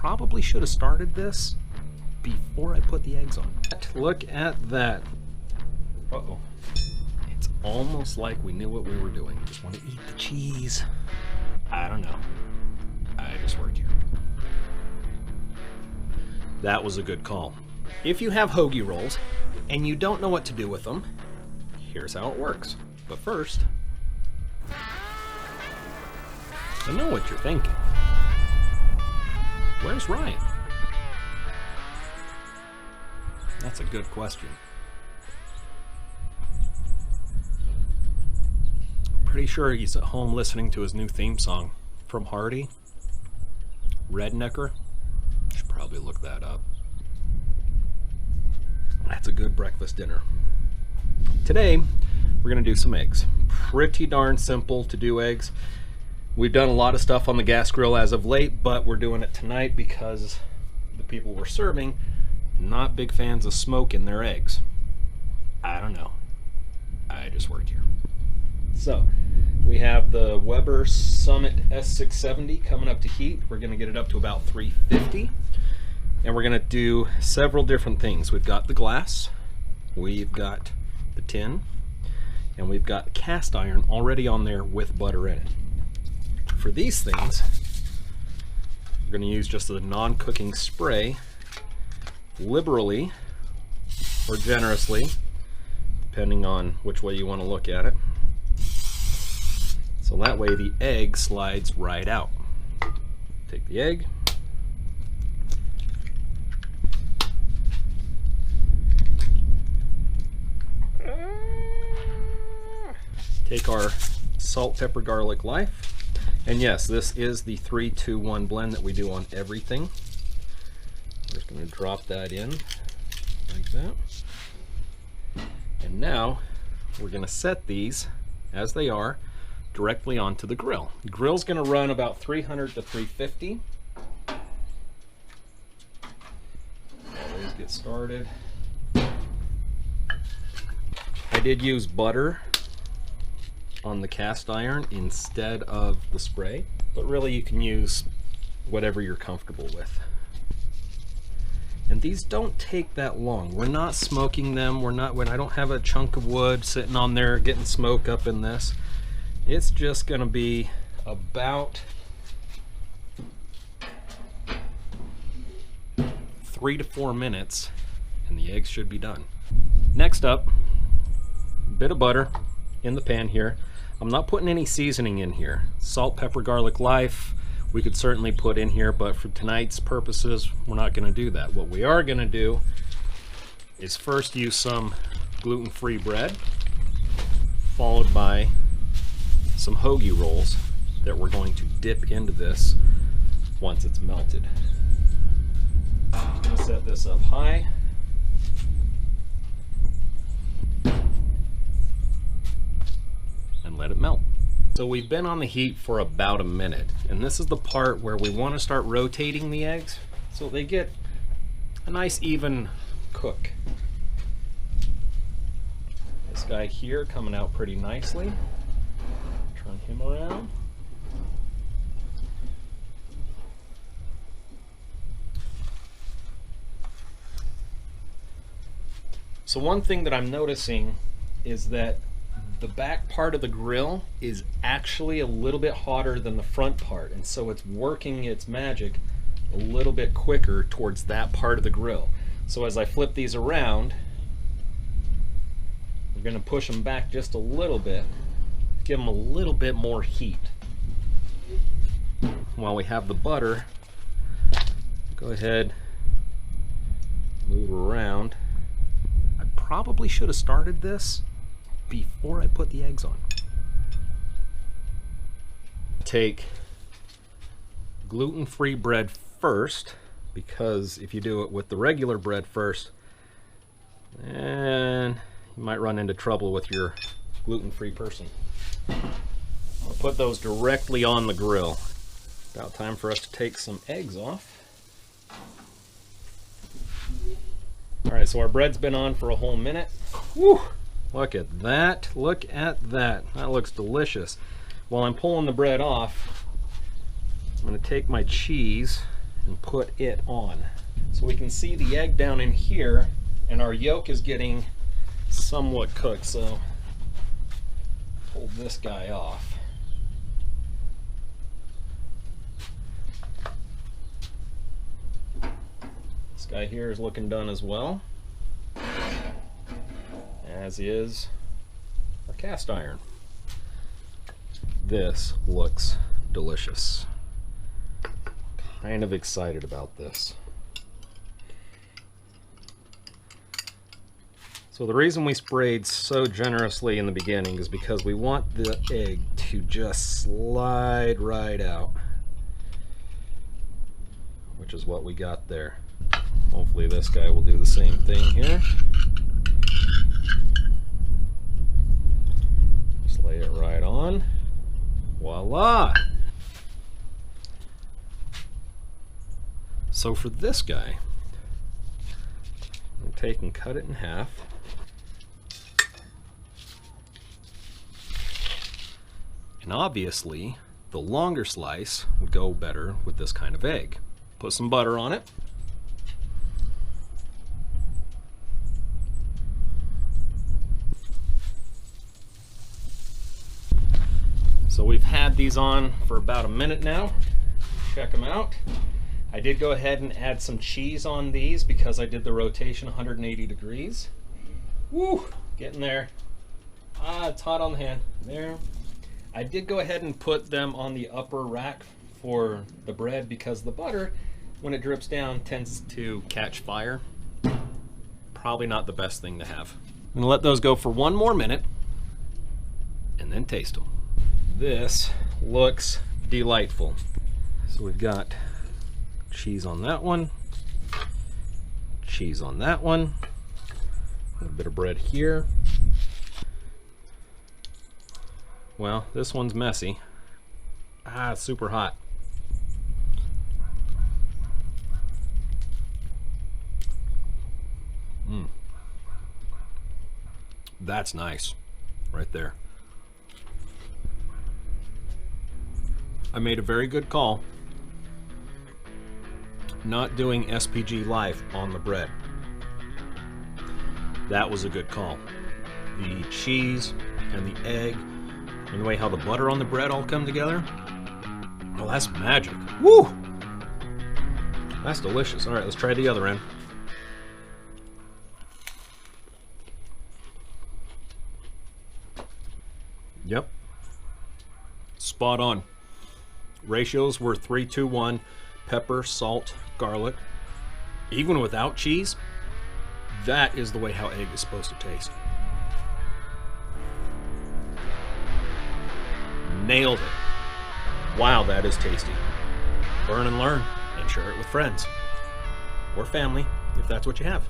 probably should have started this before I put the eggs on. Look at that. Uh-oh. It's almost like we knew what we were doing. Just want to eat the cheese. I don't know. I just worked here. That was a good call. If you have hoagie rolls and you don't know what to do with them, here's how it works. But first, I know what you're thinking. Where's Ryan? That's a good question. Pretty sure he's at home listening to his new theme song from Hardy. Rednecker. Should probably look that up. That's a good breakfast dinner. Today, we're gonna do some eggs. Pretty darn simple to do eggs. We've done a lot of stuff on the gas grill as of late, but we're doing it tonight because the people we're serving, not big fans of smoke in their eggs. I don't know. I just worked here. So, we have the Weber Summit S670 coming up to heat. We're gonna get it up to about 350. And we're gonna do several different things. We've got the glass, we've got the tin, and we've got cast iron already on there with butter in it. For these things, we're gonna use just a non-cooking spray, liberally or generously, depending on which way you wanna look at it. So that way the egg slides right out. Take the egg. Take our salt, pepper, garlic, life. And yes, this is the 3-2-1 blend that we do on everything. We're just going to drop that in like that. And now we're going to set these as they are directly onto the grill. The grill's going to run about 300 to 350. Always get started. I did use butter on the cast iron instead of the spray, but really you can use whatever you're comfortable with. And these don't take that long. We're not smoking them. I don't have a chunk of wood sitting on there getting smoke up in this. It's just gonna be about 3 to 4 minutes and the eggs should be done. Next up, a bit of butter in the pan here. I'm not putting any seasoning in here. Salt, pepper, garlic, life, we could certainly put in here, but for tonight's purposes, we're not gonna do that. What we are gonna do is first use some gluten-free bread, followed by some hoagie rolls that we're going to dip into this once it's melted. I'm gonna set this up high. And let it melt. So we've been on the heat for about a minute, and this is the part where we want to start rotating the eggs so they get a nice even cook. This guy here coming out pretty nicely. Turn him around. So one thing that I'm noticing is that the back part of the grill is actually a little bit hotter than the front part, and so it's working its magic a little bit quicker towards that part of the grill. So as I flip these around, we're going to push them back just a little bit, give them a little bit more heat. While we have the butter, go ahead, move around. I probably should have started this before I put the eggs on. Take gluten-free bread first, because if you do it with the regular bread first, then you might run into trouble with your gluten-free person. I'll put those directly on the grill. About time for us to take some eggs off. All right, so our bread's been on for a whole minute. Whew. Look at that, look at that. That looks delicious. While I'm pulling the bread off, I'm gonna take my cheese and put it on. So we can see the egg down in here, and our yolk is getting somewhat cooked, so pull this guy off. This guy here is looking done as well, as is our cast iron. This looks delicious. Kind of excited about this. So the reason we sprayed so generously in the beginning is because we want the egg to just slide right out, which is what we got there. Hopefully this guy will do the same thing here. Just lay it right on. Voila! So for this guy, I'm take and cut it in half. And obviously, the longer slice would go better with this kind of egg. Put some butter on it. So we've had these on for about a minute now. Check them out. I did go ahead and add some cheese on these because I did the rotation 180 degrees. Woo! Getting there. Ah, it's hot on the hand. There. I did go ahead and put them on the upper rack for the bread because the butter, when it drips down, tends to catch fire. Probably not the best thing to have. I'm gonna let those go for one more minute and then taste them. This looks delightful. So we've got cheese on that one, cheese on that one, a little bit of bread here. Well, this one's messy. Ah, it's super hot. That's nice, right there. I made a very good call not doing SPG Life on the bread. That was a good call. The cheese and the egg and the way how the butter on the bread all come together, oh, that's magic. Woo! That's delicious. All right, let's try the other end. Yep. Spot on. Ratios were 3-2-1, pepper, salt, garlic. Even without cheese, that is the way how egg is supposed to taste. Nailed it. Wow, that is tasty. Burn and learn, and share it with friends. Or family, if that's what you have.